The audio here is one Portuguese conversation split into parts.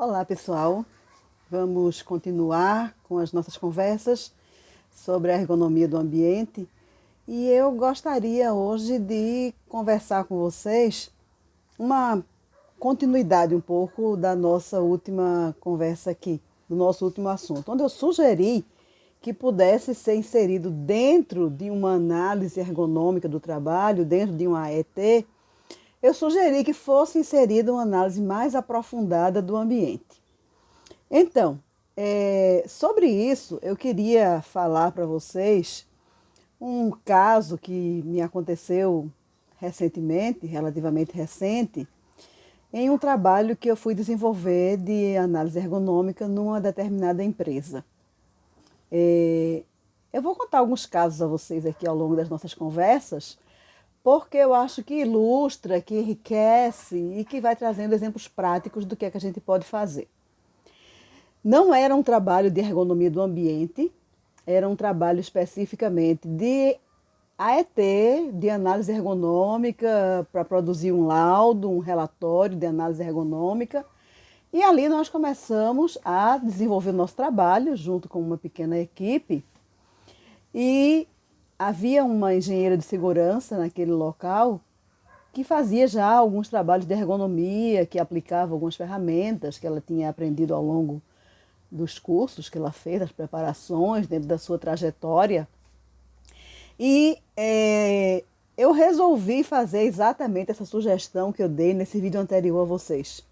Olá, pessoal. Vamos continuar com as nossas conversas sobre a ergonomia do ambiente. E eu gostaria hoje de conversar com vocês uma continuidade um pouco da nossa última conversa aqui, do nosso último assunto, onde eu sugeri que pudesse ser inserido dentro de uma análise ergonômica do trabalho, dentro de uma AET, eu sugeri que fosse inserida uma análise mais aprofundada do ambiente. Então, sobre isso, eu queria falar para vocês um caso que me aconteceu recentemente, relativamente recente, em um trabalho que eu fui desenvolver de análise ergonômica numa determinada empresa. Eu vou contar alguns casos a vocês aqui ao longo das nossas conversas, porque eu acho que ilustra, que enriquece e que vai trazendo exemplos práticos do que é que a gente pode fazer. Não era um trabalho de ergonomia do ambiente, era um trabalho especificamente de AET, de análise ergonômica, para produzir um laudo, um relatório de análise ergonômica. E ali nós começamos a desenvolver o nosso trabalho junto com uma pequena equipe. E havia uma engenheira de segurança naquele local que fazia já alguns trabalhos de ergonomia, que aplicava algumas ferramentas que ela tinha aprendido ao longo dos cursos que ela fez, das preparações, dentro da sua trajetória. E eu resolvi fazer exatamente essa sugestão que eu dei nesse vídeo anterior a vocês.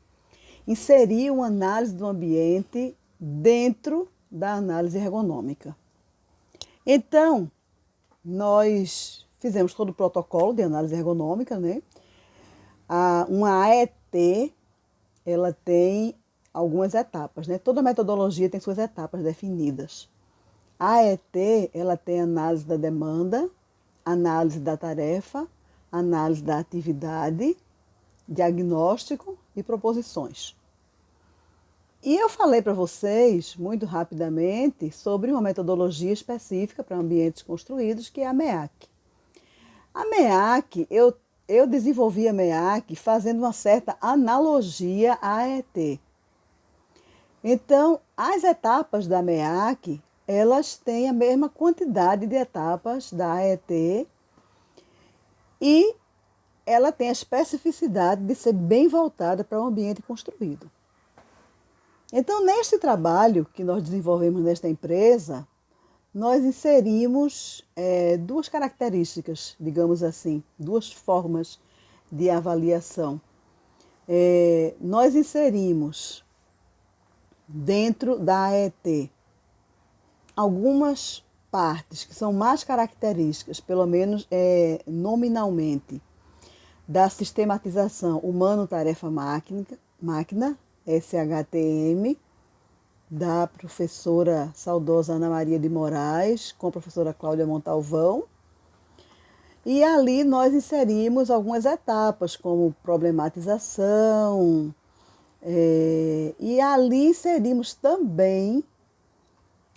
Inserir uma análise do ambiente dentro da análise ergonômica. Então, nós fizemos todo o protocolo de análise ergonômica, né? Uma AET, ela tem algumas etapas, né? Toda metodologia tem suas etapas definidas. A AET, ela tem análise da demanda, análise da tarefa, análise da atividade, diagnóstico e proposições. E eu falei para vocês, muito rapidamente, sobre uma metodologia específica para ambientes construídos, que é a MEAC. A MEAC, eu desenvolvi a MEAC fazendo uma certa analogia à AET. Então, as etapas da MEAC, elas têm a mesma quantidade de etapas da AET e ela tem a especificidade de ser bem voltada para o ambiente construído. Então, neste trabalho que nós desenvolvemos nesta empresa, nós inserimos duas características, digamos assim, duas formas de avaliação. Nós inserimos dentro da AET algumas partes que são mais características, pelo menos nominalmente, da sistematização humano-tarefa-máquina, SHTM, da professora saudosa Ana Maria de Moraes, com a professora Cláudia Montalvão. E ali nós inserimos algumas etapas, como problematização, e ali inserimos também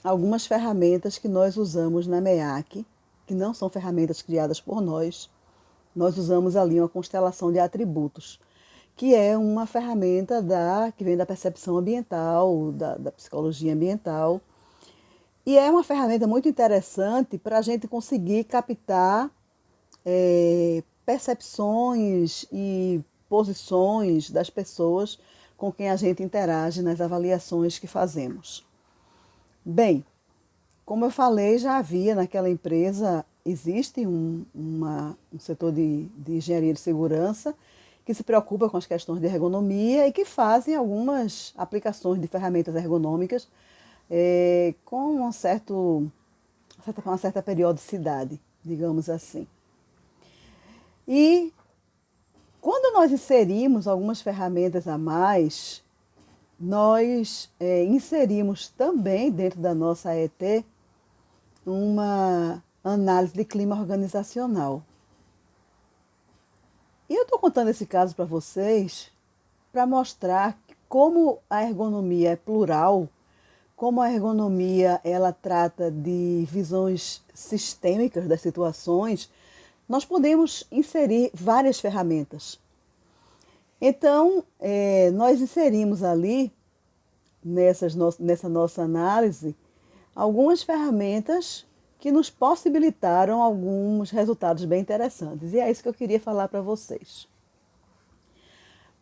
algumas ferramentas que nós usamos na MEAC, que não são ferramentas criadas por nós. Nós usamos ali uma constelação de atributos, que é uma ferramenta que vem da percepção ambiental, da psicologia ambiental. E é uma ferramenta muito interessante para a gente conseguir captar percepções e posições das pessoas com quem a gente interage nas avaliações que fazemos. Bem, como eu falei, já havia naquela empresa, existe um setor de engenharia de segurança que se preocupa com as questões de ergonomia e que fazem algumas aplicações de ferramentas ergonômicas com uma certa periodicidade, digamos assim. E quando nós inserimos algumas ferramentas a mais, nós inserimos também dentro da nossa AET uma análise de clima organizacional. E eu estou contando esse caso para vocês para mostrar como a ergonomia é plural, como a ergonomia ela trata de visões sistêmicas das situações. Nós podemos inserir várias ferramentas. Então, nós inserimos ali nessa nossa análise algumas ferramentas que nos possibilitaram alguns resultados bem interessantes. E é isso que eu queria falar para vocês.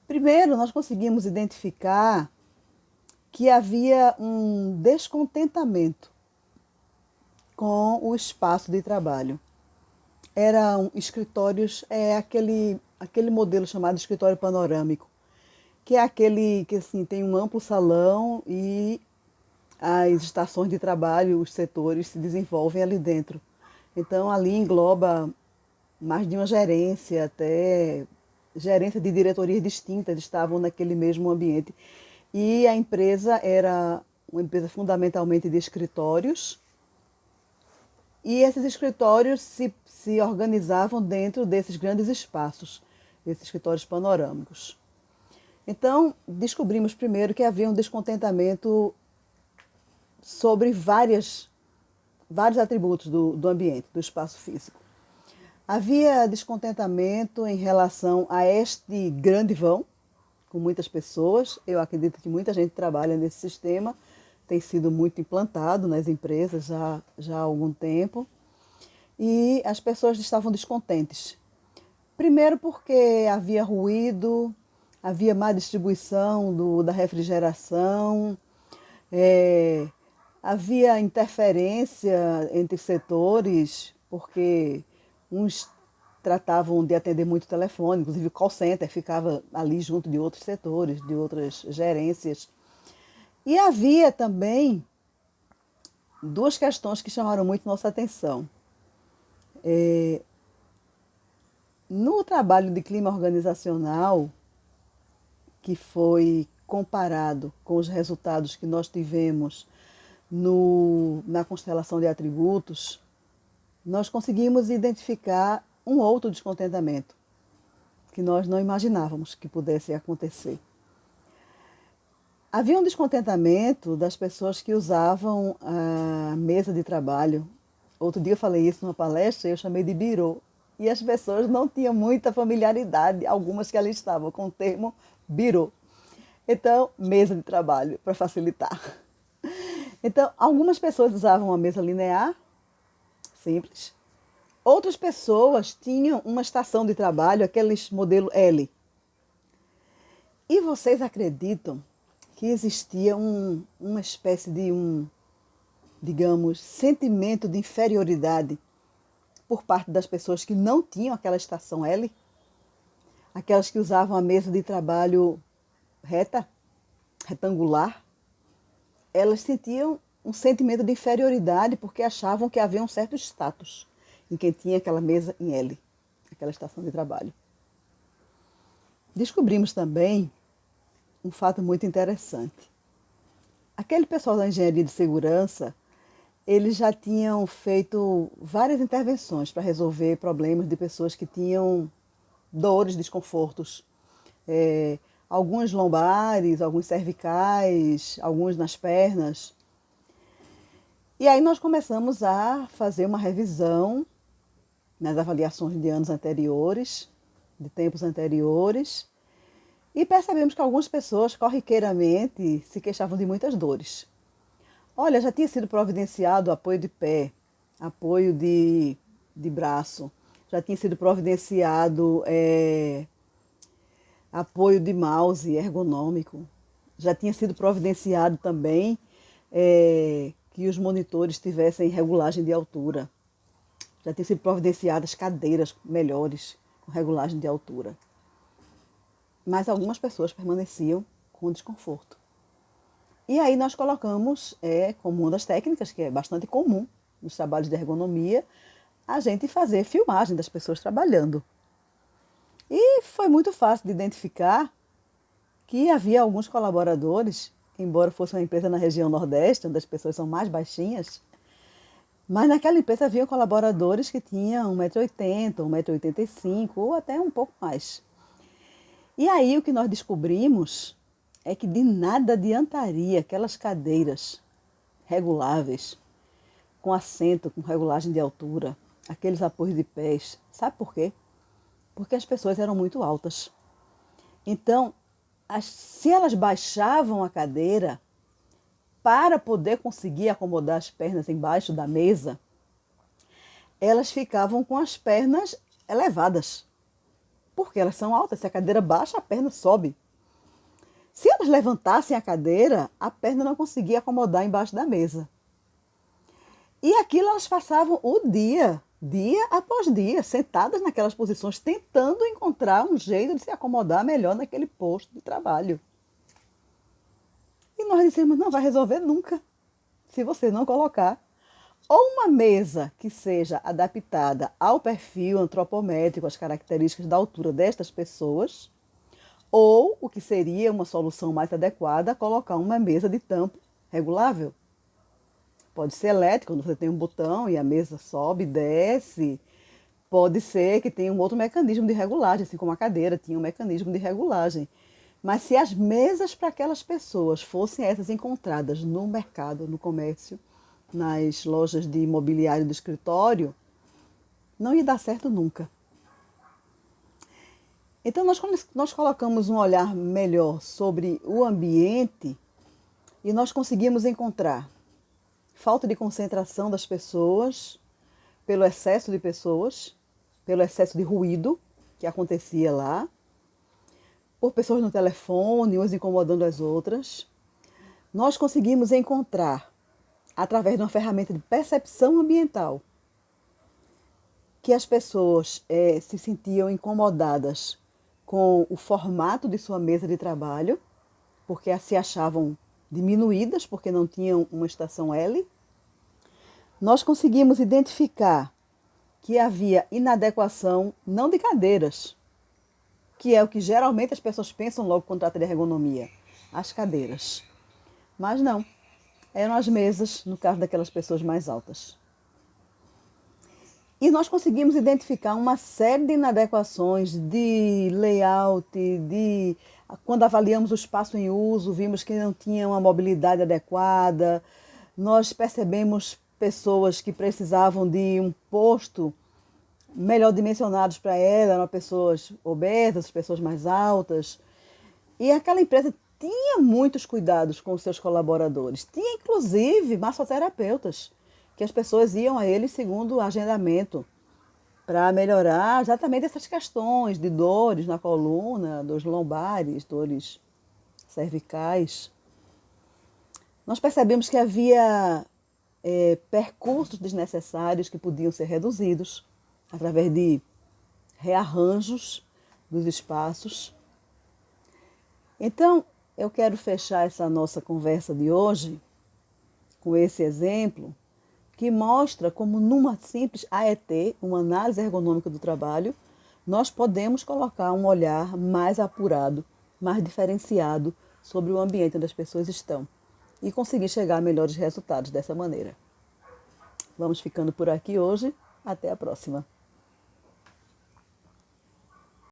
Primeiro, nós conseguimos identificar que havia um descontentamento com o espaço de trabalho. Eram escritórios, aquele modelo chamado escritório panorâmico, que é aquele que assim, tem um amplo salão e as estações de trabalho, os setores se desenvolvem ali dentro. Então ali engloba mais de uma gerência, até gerência de diretorias distintas estavam naquele mesmo ambiente. E a empresa era uma empresa fundamentalmente de escritórios, e esses escritórios se organizavam dentro desses grandes espaços, esses escritórios panorâmicos. Então, descobrimos primeiro que havia um descontentamento sobre vários atributos do ambiente, do espaço físico. Havia descontentamento em relação a este grande vão, com muitas pessoas. Eu acredito que muita gente trabalha nesse sistema, tem sido muito implantado nas empresas já há algum tempo. E as pessoas estavam descontentes. Primeiro porque havia ruído, havia má distribuição da refrigeração, havia interferência entre setores, porque uns tratavam de atender muito telefone, inclusive o call center ficava ali junto de outros setores, de outras gerências. E havia também duas questões que chamaram muito nossa atenção. No trabalho de clima organizacional, que foi comparado com os resultados que nós tivemos na constelação de atributos, nós conseguimos identificar um outro descontentamento que nós não imaginávamos que pudesse acontecer. Havia um descontentamento das pessoas que usavam a mesa de trabalho. Outro dia eu falei isso numa palestra e eu chamei de birô. E as pessoas não tinham muita familiaridade, algumas que ali estavam, com o termo birô. Então, mesa de trabalho, para facilitar. Então, algumas pessoas usavam uma mesa linear, simples. Outras pessoas tinham uma estação de trabalho, aqueles modelo L. E vocês acreditam que existia uma espécie de digamos, sentimento de inferioridade por parte das pessoas que não tinham aquela estação L? Aquelas que usavam a mesa de trabalho retangular? Elas sentiam um sentimento de inferioridade porque achavam que havia um certo status em quem tinha aquela mesa em L, aquela estação de trabalho. Descobrimos também um fato muito interessante. Aquele pessoal da engenharia de segurança, eles já tinham feito várias intervenções para resolver problemas de pessoas que tinham dores, desconfortos. Alguns lombares, alguns cervicais, alguns nas pernas. E aí nós começamos a fazer uma revisão nas avaliações de anos anteriores, de tempos anteriores, e percebemos que algumas pessoas corriqueiramente se queixavam de muitas dores. Olha, já tinha sido providenciado apoio de pé, apoio de braço, já tinha sido providenciado apoio de mouse ergonômico, já tinha sido providenciado também que os monitores tivessem regulagem de altura, já tinham sido providenciadas cadeiras melhores com regulagem de altura. Mas algumas pessoas permaneciam com desconforto. E aí nós colocamos, como uma das técnicas, que é bastante comum nos trabalhos de ergonomia, a gente fazer filmagem das pessoas trabalhando. E foi muito fácil de identificar que havia alguns colaboradores, embora fosse uma empresa na região Nordeste, onde as pessoas são mais baixinhas, mas naquela empresa havia colaboradores que tinham 1,80 m, 1,85 m ou até um pouco mais. E aí o que nós descobrimos é que de nada adiantaria aquelas cadeiras reguláveis, com assento, com regulagem de altura, aqueles apoios de pés. Sabe por quê? Porque as pessoas eram muito altas. Então, se elas baixavam a cadeira, para poder conseguir acomodar as pernas embaixo da mesa, elas ficavam com as pernas elevadas, porque elas são altas. Se a cadeira baixa, a perna sobe. Se elas levantassem a cadeira, a perna não conseguia acomodar embaixo da mesa. E aquilo elas passavam o dia após dia, sentadas naquelas posições, tentando encontrar um jeito de se acomodar melhor naquele posto de trabalho. E nós dissemos, não vai resolver nunca, se você não colocar ou uma mesa que seja adaptada ao perfil antropométrico, às características da altura destas pessoas, ou, o que seria uma solução mais adequada, colocar uma mesa de tampo regulável. Pode ser elétrica, quando você tem um botão e a mesa sobe e desce. Pode ser que tenha um outro mecanismo de regulagem, assim como a cadeira tinha um mecanismo de regulagem. Mas se as mesas para aquelas pessoas fossem essas encontradas no mercado, no comércio, nas lojas de mobiliário do escritório, não ia dar certo nunca. Então, nós colocamos um olhar melhor sobre o ambiente e nós conseguimos encontrar falta de concentração das pessoas, pelo excesso de pessoas, pelo excesso de ruído que acontecia lá, por pessoas no telefone, umas incomodando as outras. Nós conseguimos encontrar, através de uma ferramenta de percepção ambiental, que as pessoas se sentiam incomodadas com o formato de sua mesa de trabalho, porque se achavam diminuídas, porque não tinham uma estação L. Nós conseguimos identificar que havia inadequação não de cadeiras, que é o que geralmente as pessoas pensam logo quando trata de ergonomia, as cadeiras. Mas não, eram as mesas, no caso daquelas pessoas mais altas. E nós conseguimos identificar uma série de inadequações de layout, quando avaliamos o espaço em uso, vimos que não tinha uma mobilidade adequada. Nós percebemos pessoas que precisavam de um posto melhor dimensionados para ela, eram pessoas obesas, pessoas mais altas. E aquela empresa tinha muitos cuidados com os seus colaboradores. Tinha, inclusive, massoterapeutas, que as pessoas iam a ele segundo o agendamento, para melhorar exatamente essas questões de dores na coluna, dores lombares, dores cervicais. Nós percebemos que havia percursos desnecessários que podiam ser reduzidos através de rearranjos dos espaços. Então, eu quero fechar essa nossa conversa de hoje com esse exemplo que mostra como numa simples AET, uma análise ergonômica do trabalho, nós podemos colocar um olhar mais apurado, mais diferenciado sobre o ambiente onde as pessoas estão e conseguir chegar a melhores resultados dessa maneira. Vamos ficando por aqui hoje. Até a próxima.